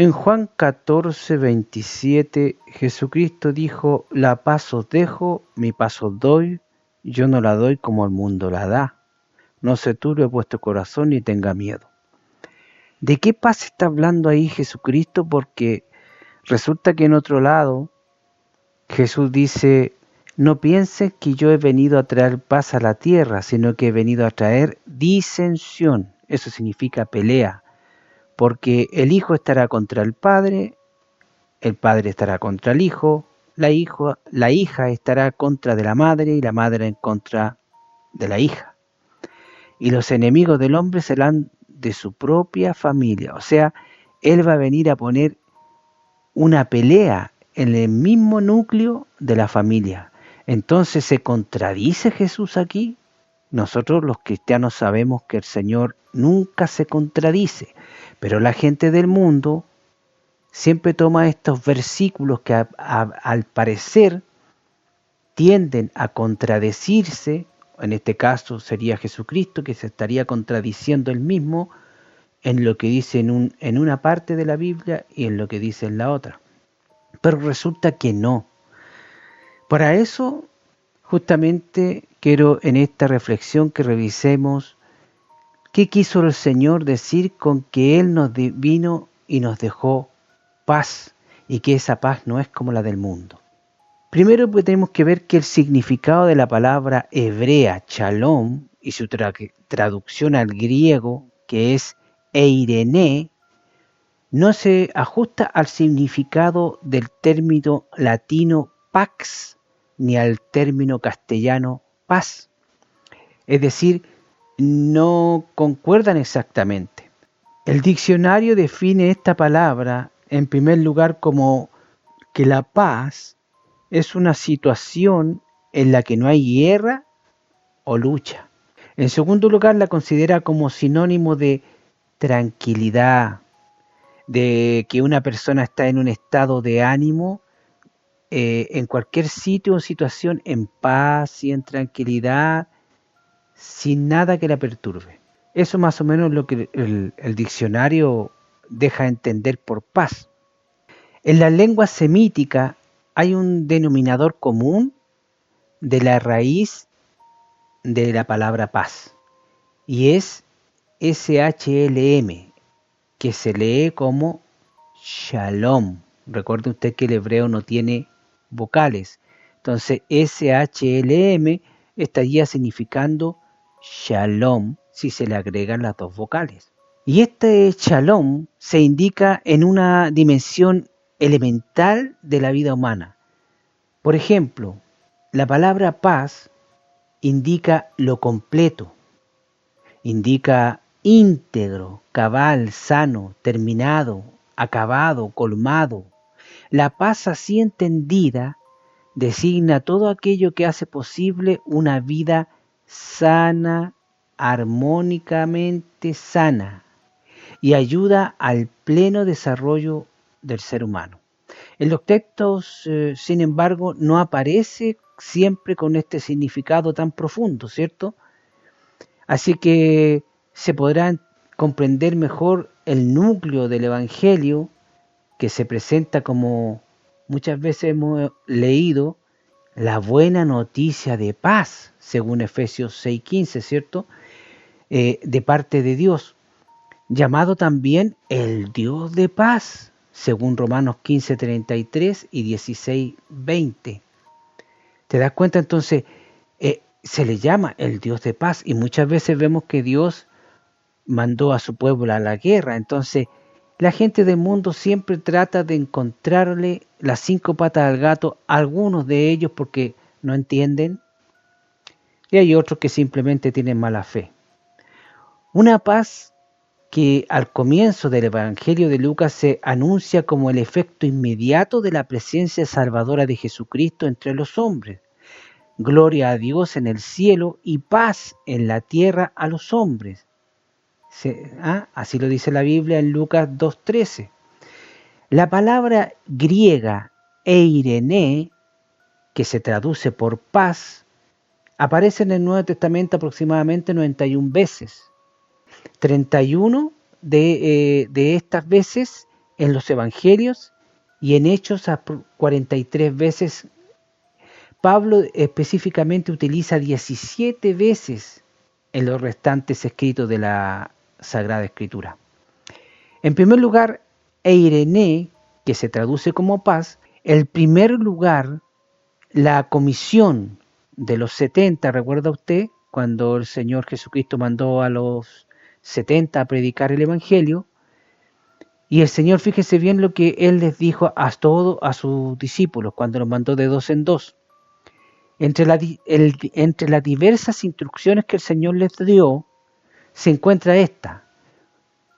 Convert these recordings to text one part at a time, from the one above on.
En Juan 14:27, Jesucristo dijo: La paz os dejo, mi paz os doy, yo no la doy como el mundo la da. No se turbe vuestro corazón ni tenga miedo. ¿De qué paz está hablando ahí Jesucristo? Porque resulta que en otro lado Jesús dice: no piensen que yo he venido a traer paz a la tierra, sino que he venido a traer disensión. Eso significa pelea, porque el Hijo estará contra el Padre estará contra el Hijo, la hija estará contra de la madre y la madre en contra de la hija. Y los enemigos del hombre serán de su propia familia. O sea, Él va a venir a poner una pelea en el mismo núcleo de la familia. Entonces, ¿se contradice Jesús aquí? Nosotros los cristianos sabemos que el Señor nunca se contradice, pero la gente del mundo siempre toma estos versículos que al parecer tienden a contradecirse. En este caso sería Jesucristo, que se estaría contradiciendo él mismo en lo que dice en una parte de la Biblia y en lo que dice en la otra. Pero resulta que no. Para eso, justamente, quiero en esta reflexión que revisemos qué quiso el Señor decir con que Él nos vino y nos dejó paz, y que esa paz no es como la del mundo. Primero pues tenemos que ver que el significado de la palabra hebrea shalom y su traducción al griego, que es eirene, no se ajusta al significado del término latino pax ni al término castellano paz. Es decir, no concuerdan exactamente. El diccionario define esta palabra en primer lugar como que la paz es una situación en la que no hay guerra o lucha. En segundo lugar, la considera como sinónimo de tranquilidad, de que una persona está en un estado de ánimo en cualquier sitio o situación en paz y en tranquilidad, sin nada que la perturbe. Eso más o menos es lo que el diccionario deja entender por paz. En la lengua semítica hay un denominador común de la raíz de la palabra paz, y es SHLM, que se lee como Shalom. Recuerde usted que el hebreo no tiene vocales, entonces SHLM estaría significando Shalom si se le agregan las dos vocales. Y este Shalom se indica en una dimensión elemental de la vida humana. Por ejemplo, la palabra paz indica lo completo, indica íntegro, cabal, sano, terminado, acabado, colmado. La paz así entendida designa todo aquello que hace posible una vida sana, armónicamente sana, y ayuda al pleno desarrollo del ser humano. En los textos, sin embargo, no aparece siempre con este significado tan profundo, ¿cierto? Así que se podrá comprender mejor el núcleo del Evangelio, que se presenta como muchas veces hemos leído, la buena noticia de paz, según Efesios 6:15, ¿cierto? De parte de Dios, llamado también el Dios de paz, según Romanos 15:33 y 16:20. ¿Te das cuenta? Entonces, se le llama el Dios de paz, y muchas veces vemos que Dios mandó a su pueblo a la guerra. Entonces, la gente del mundo siempre trata de encontrarle las 5 patas al gato, algunos de ellos porque no entienden, y hay otros que simplemente tienen mala fe. Una paz que al comienzo del Evangelio de Lucas se anuncia como el efecto inmediato de la presencia salvadora de Jesucristo entre los hombres. Gloria a Dios en el cielo y paz en la tierra a los hombres. Así lo dice la Biblia en Lucas 2:13. La palabra griega eirene, que se traduce por paz, aparece en el Nuevo Testamento aproximadamente 91 veces. 31 de estas veces en los evangelios y en Hechos 43 veces. Pablo específicamente utiliza 17 veces en los restantes escritos de la Sagrada Escritura. En primer lugar, Eirene, que se traduce como paz. En primer lugar, la comisión de los 70, ¿recuerda usted? Cuando el Señor Jesucristo mandó a los 70 a predicar el Evangelio. Y el Señor, fíjese bien lo que Él les dijo a todos, a sus discípulos, cuando los mandó de dos en dos. Entre las diversas instrucciones que el Señor les dio, se encuentra esta: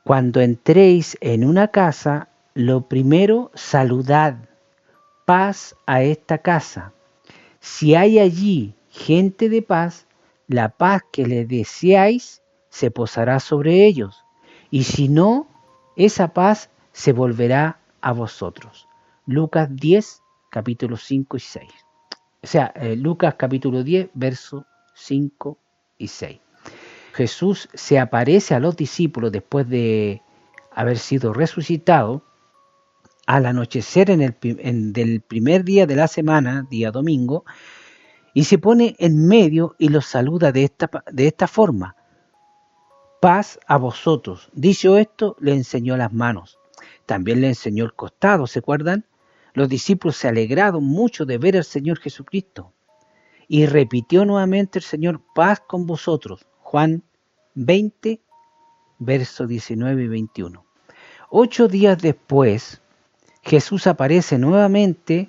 cuando entréis en una casa, lo primero, saludad, paz a esta casa. Si hay allí gente de paz, la paz que le deseáis se posará sobre ellos, y si no, esa paz se volverá a vosotros. Lucas 10, capítulos 5 y 6. O sea, Lucas capítulo 10, versos 5 y 6. Jesús se aparece a los discípulos después de haber sido resucitado al anochecer del primer día de la semana, día domingo, y se pone en medio y los saluda de esta forma: paz a vosotros. Dicho esto, le enseñó las manos. También le enseñó el costado, ¿se acuerdan? Los discípulos se alegraron mucho de ver al Señor Jesucristo. Y repitió nuevamente el Señor: paz con vosotros. Juan 20, versos 19 y 21. 8 días después, Jesús aparece nuevamente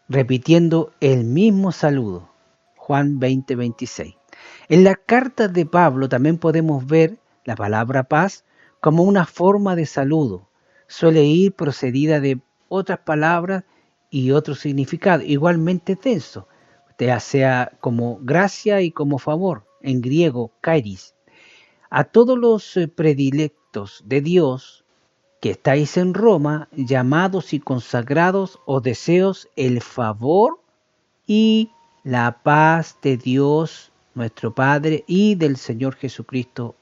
repitiendo el mismo saludo. Juan 20, 26. En las cartas de Pablo también podemos ver la palabra paz como una forma de saludo. Suele ir precedida de otras palabras y otro significado, igualmente tenso, ya sea como gracia y como favor, en griego, kairis. A todos los predilectos de Dios que estáis en Roma, llamados y consagrados, os deseos el favor y la paz de Dios nuestro Padre y del Señor Jesucristo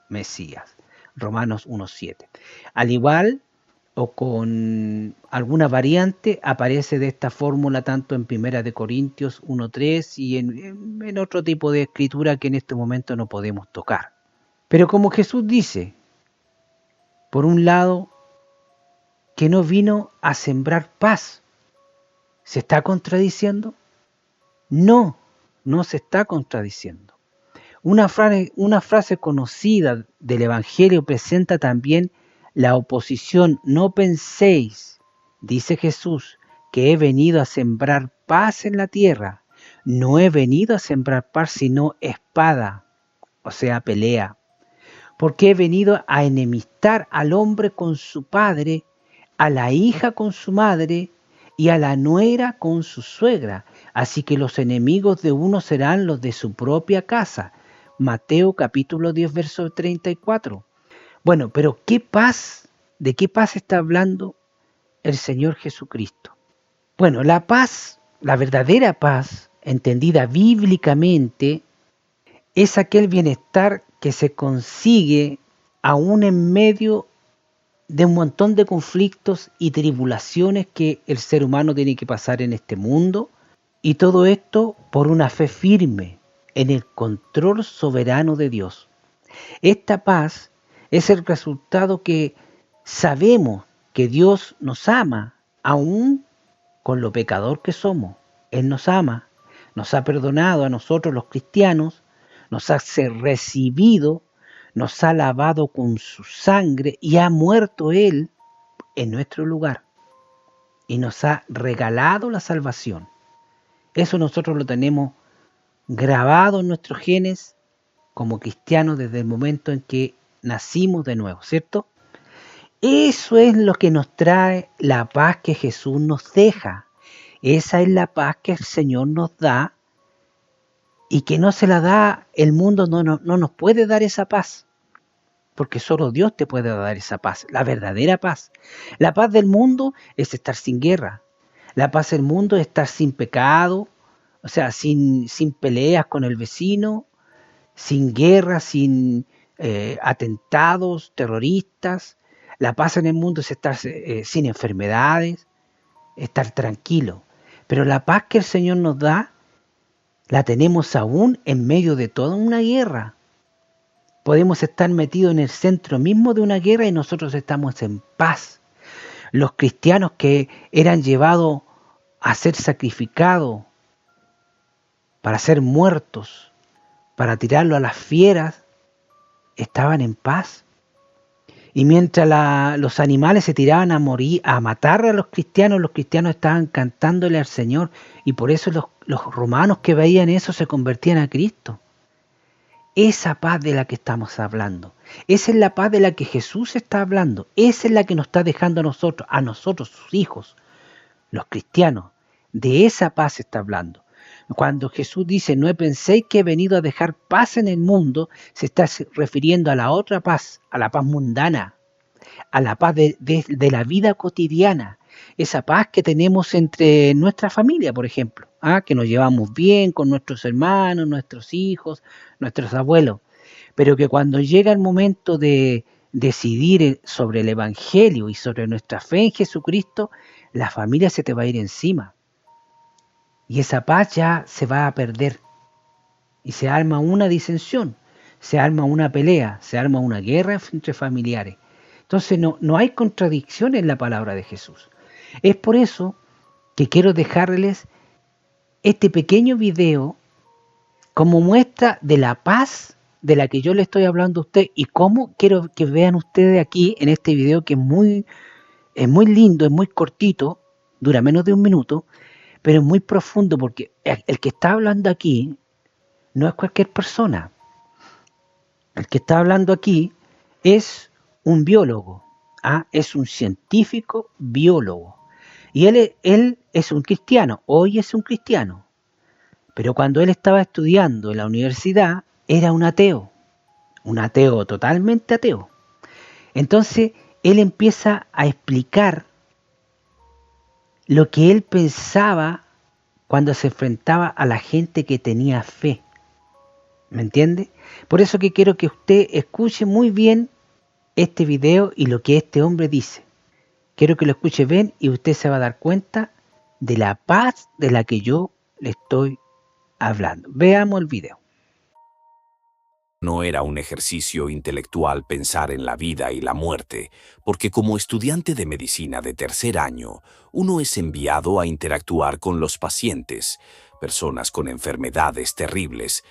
Mesías. Romanos 1:7. Al igual o con alguna variante, aparece de esta fórmula tanto en 1 Corintios 1:3 y en otro tipo de escritura que en este momento no podemos tocar. Pero como Jesús dice, por un lado, que no vino a sembrar paz, ¿se está contradiciendo? No, no se está contradiciendo. Una frase conocida del Evangelio presenta también la oposición. No penséis, dice Jesús, que he venido a sembrar paz en la tierra. No he venido a sembrar paz, sino espada, o sea, pelea. Porque he venido a enemistar al hombre con su padre, a la hija con su madre y a la nuera con su suegra. Así que los enemigos de uno serán los de su propia casa. Mateo capítulo 10, verso 34. Bueno, pero ¿qué paz? ¿De qué paz está hablando el Señor Jesucristo? Bueno, la paz, la verdadera paz, entendida bíblicamente, es aquel bienestar que se consigue aún en medio de un montón de conflictos y tribulaciones que el ser humano tiene que pasar en este mundo, y todo esto por una fe firme en el control soberano de Dios. Esta paz es el resultado que sabemos que Dios nos ama, aún con lo pecador que somos. Él nos ama, nos ha perdonado a nosotros los cristianos, nos ha recibido, nos ha lavado con su sangre y ha muerto Él en nuestro lugar y nos ha regalado la salvación. Eso nosotros lo tenemos grabado en nuestros genes como cristianos desde el momento en que nacimos de nuevo, ¿cierto? Eso es lo que nos trae la paz que Jesús nos deja. Esa es la paz que el Señor nos da y que no se la da el mundo, no nos puede dar esa paz, porque solo Dios te puede dar esa paz, la verdadera paz. La paz del mundo es estar sin guerra. La paz del mundo es estar sin pecado, o sea, sin peleas con el vecino, sin guerra, sin atentados terroristas. La paz en el mundo es estar sin enfermedades, estar tranquilo. Pero la paz que el Señor nos da, la tenemos aún en medio de toda una guerra. Podemos estar metidos en el centro mismo de una guerra y nosotros estamos en paz. Los cristianos que eran llevados a ser sacrificados, para ser muertos, para tirarlo a las fieras, estaban en paz. Y mientras los animales se tiraban a morir, a matar a los cristianos estaban cantándole al Señor. Y por eso los romanos que veían eso se convertían a Cristo. Esa paz de la que estamos hablando, esa es la paz de la que Jesús está hablando, esa es la que nos está dejando a nosotros sus hijos, los cristianos. De esa paz está hablando. Cuando Jesús dice, no penséis que he venido a dejar paz en el mundo, se está refiriendo a la otra paz, a la paz mundana, a la paz de la vida cotidiana, esa paz que tenemos entre nuestra familia, por ejemplo, que nos llevamos bien con nuestros hermanos, nuestros hijos, nuestros abuelos, pero que cuando llega el momento de decidir sobre el Evangelio y sobre nuestra fe en Jesucristo, la familia se te va a ir encima. Y esa paz ya se va a perder. Y se arma una disensión, se arma una pelea, se arma una guerra entre familiares. Entonces no hay contradicción en la palabra de Jesús. Es por eso que quiero dejarles este pequeño video como muestra de la paz de la que yo le estoy hablando a usted y cómo quiero que vean ustedes aquí en este video que es muy lindo, es muy cortito, dura menos de 1 minuto, pero es muy profundo porque el que está hablando aquí no es cualquier persona. El que está hablando aquí es un biólogo, es un científico biólogo. Y él es un cristiano, hoy es un cristiano. Pero cuando él estaba estudiando en la universidad, era un ateo totalmente ateo. Entonces, él empieza a explicar lo que él pensaba cuando se enfrentaba a la gente que tenía fe. ¿Me entiende? Por eso que quiero que usted escuche muy bien este video y lo que este hombre dice. Quiero que lo escuche bien y usted se va a dar cuenta de la paz de la que yo le estoy hablando. Veamos el video. No era un ejercicio intelectual pensar en la vida y la muerte, porque como estudiante de medicina de 3er año, uno es enviado a interactuar con los pacientes, personas con enfermedades terribles,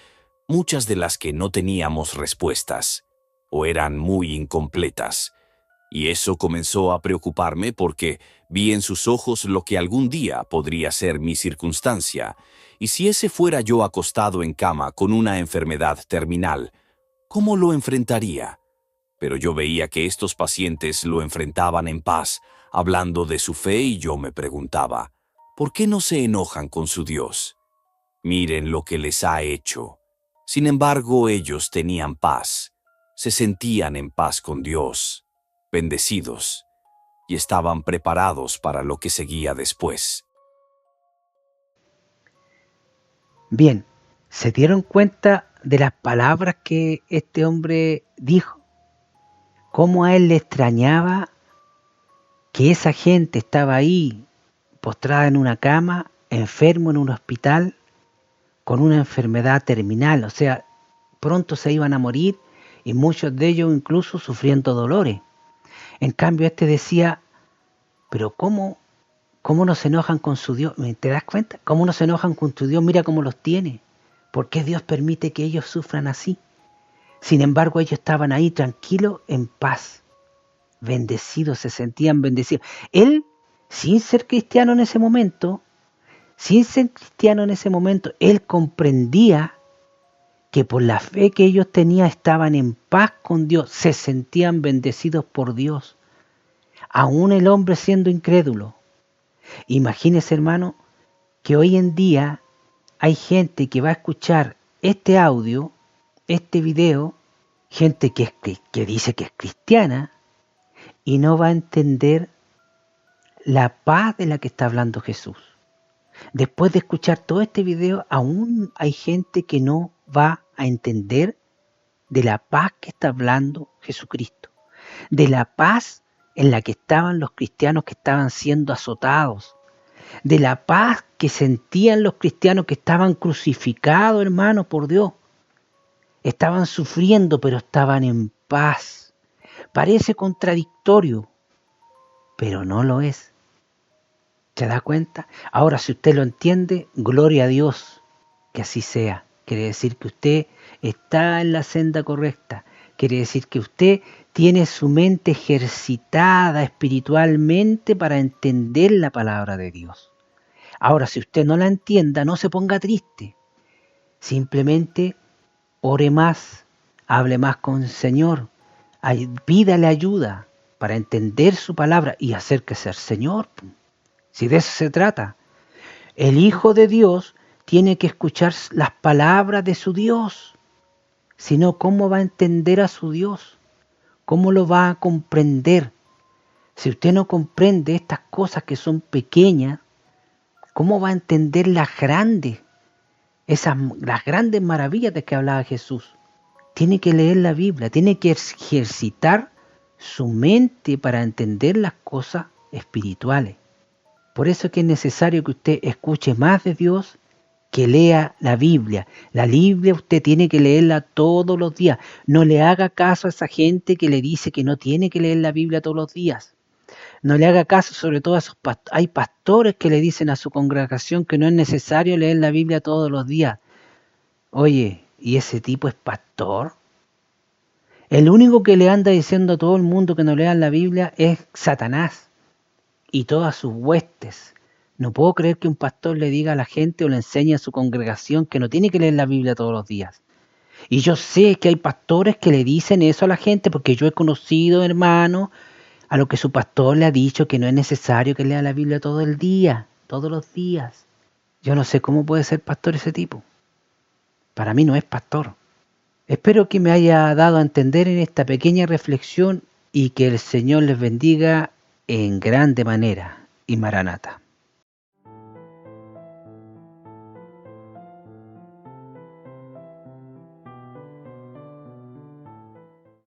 muchas de las que no teníamos respuestas, o eran muy incompletas. Y eso comenzó a preocuparme porque vi en sus ojos lo que algún día podría ser mi circunstancia, y si ese fuera yo acostado en cama con una enfermedad terminal, ¿cómo lo enfrentaría? Pero yo veía que estos pacientes lo enfrentaban en paz, hablando de su fe, y yo me preguntaba, ¿por qué no se enojan con su Dios? Miren lo que les ha hecho. Sin embargo, ellos tenían paz, se sentían en paz con Dios, bendecidos, y estaban preparados para lo que seguía después. Bien, ¿se dieron cuenta de las palabras que este hombre dijo? ¿Cómo a él le extrañaba que esa gente estaba ahí, postrada en una cama, enfermo en un hospital, con una enfermedad terminal? O sea, pronto se iban a morir y muchos de ellos incluso sufriendo dolores. En cambio, este decía, pero ¿cómo no se enojan con su Dios? ¿Te das cuenta? ¿Cómo no se enojan con tu Dios? Mira cómo los tiene. ¿Por qué Dios permite que ellos sufran así? Sin embargo, ellos estaban ahí tranquilos, en paz, bendecidos, se sentían bendecidos. Él, sin ser cristiano en ese momento, él comprendía que por la fe que ellos tenían estaban en paz con Dios, se sentían bendecidos por Dios, aún el hombre siendo incrédulo. Imagínese, hermano, que hoy en día hay gente que va a escuchar este audio, este video, gente que dice que es cristiana y no va a entender la paz de la que está hablando Jesús. Después de escuchar todo este video, aún hay gente que no va a entender de la paz que está hablando Jesucristo, de la paz en la que estaban los cristianos que estaban siendo azotados, de la paz que sentían los cristianos que estaban crucificados, hermanos, por Dios. Estaban sufriendo, pero estaban en paz. Parece contradictorio, pero no lo es. ¿Se da cuenta? Ahora, si usted lo entiende, gloria a Dios, que así sea. Quiere decir que usted está en la senda correcta. Quiere decir que usted tiene su mente ejercitada espiritualmente para entender la palabra de Dios. Ahora, si usted no la entienda, no se ponga triste. Simplemente ore más, hable más con el Señor, pídale ayuda para entender su palabra y acérquese al Señor. Si de eso se trata. El Hijo de Dios tiene que escuchar las palabras de su Dios. Si no, ¿cómo va a entender a su Dios? ¿Cómo lo va a comprender? Si usted no comprende estas cosas que son pequeñas, ¿cómo va a entender las grandes maravillas de que hablaba Jesús? Tiene que leer la Biblia, tiene que ejercitar su mente para entender las cosas espirituales. Por eso es que es necesario que usted escuche más de Dios, que lea la Biblia. La Biblia usted tiene que leerla todos los días. No le haga caso a esa gente que le dice que no tiene que leer la Biblia todos los días. No le haga caso sobre todo a esos pastores. Hay pastores que le dicen a su congregación que no es necesario leer la Biblia todos los días. Oye, ¿y ese tipo es pastor? El único que le anda diciendo a todo el mundo que no lean la Biblia es Satanás y todas sus huestes. No puedo creer que un pastor le diga a la gente o le enseñe a su congregación que no tiene que leer la Biblia todos los días. Y yo sé que hay pastores que le dicen eso a la gente porque yo he conocido, hermano, a lo que su pastor le ha dicho que no es necesario que lea la Biblia todo el día, todos los días. Yo no sé cómo puede ser pastor ese tipo. Para mí no es pastor. Espero que me haya dado a entender en esta pequeña reflexión y que el Señor les bendiga en grande manera. Y Maranata.